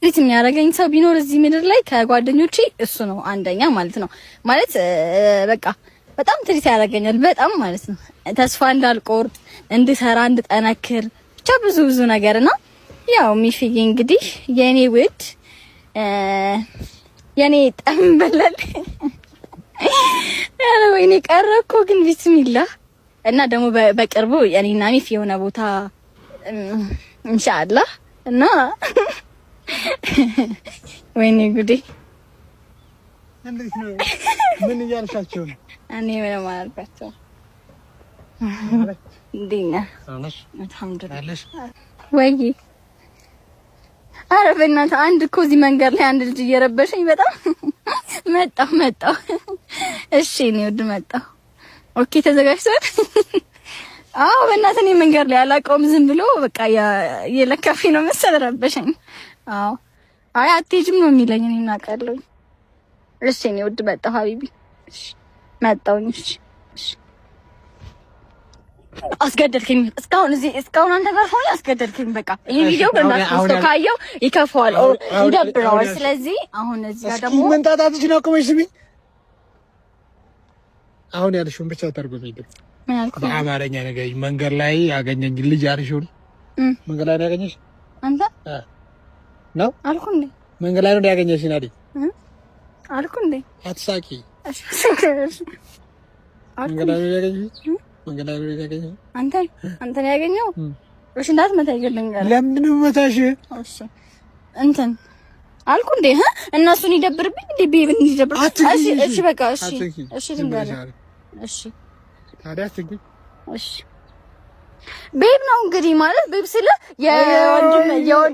ትሪት የሚያደርገኝ ሰው ቢኖር እዚህ ምድር ላይ ከጓደኞቼ እሱ ነው አንደኛ ማለት ነው። ማለት በቃ በጣም ትሪት ያደርገኛል በጣም ማለት ነው። ተስፋ እንዳልቆርጥ እንድሰራ እንድጠነክር ብቻ ብዙ ነገርና ያው ሚፍዬ እንግዲህ የኔ ውድ የኔ ጠንበለል ያለ ወይኔ ቀረኮ ግን ቢስሚላህ እና ደግሞ በቅርቡ የኔና ሚፍ የሆነ ቦታ ኢንሻአላህ እና ወይኔ ጉዴ እንዴት ነው? ምን እያልሻቸው ነው? እኔ ምንም አላልኳቸውም። እንዴት ነህ? አልሐምዱሊላህ። ወይ ኧረ በእናትህ አንድ እኮ እዚህ መንገድ ላይ አንድ ልጅ እየረበሸኝ በጣም መጣሁ። እሺ እኔ ወድ መጣሁ። ኦኬ ተዘጋጅተን? አዎ በእናትህ እኔ መንገድ ላይ አላውቀውም። ዝም ብሎ በቃ የለካፊ ነው መሰል ረበሸኝ። አዎ አይ አትሄጂም ነው የሚለኝ። እኔ እናውቃለሁ። እሺ እኔ ወድ መጣሁ ሀቢቢ። እሺ መጣሁኝ። እሺ አስገደልከኝ። እስካሁን አንተ ጋር ሆኜ አስገደልከኝ። በቃ ይሄ ቪዲዮ በእናትህ ካየው ይከፋዋል፣ ይደብረዋል። ስለዚህ አሁን እዚህ ጋር ደግሞ መንጣጣትሽ ነው። ቆመሽ ስሚ። አሁን ያልሽውን ብቻ ተርጉሚልኝ። ምን አልኩ? በአማርኛ ነገር መንገድ ላይ ያገኘኝ ልጅ ያልሽውን መንገድ ላይ ያገኘሽ አንተ ነው አልኩ እንዴ? መንገድ ላይ ነው ያገኘሽ ናዲ አልኩ እንዴ? አትሳቂ። እሺ መንገድ ላይ ነው ያገኘሽ መንገድ ላይ ነው ያገኘሽ አንተ ነው ያገኘው? እሺ እንዳትመታ ይገለኛል። ለምን ነው መታሽ? እሺ እንትን አልኩ እንዴ? እነሱን ይደብርብኝ እንዴ? ቤብን ይደብር። እሺ በቃ እሺ ልንገርህ። እሺ ታዲያ ትግል እሺ ቤብ ነው እንግዲህ ማለት ቤብ ስለ የወንድም የወን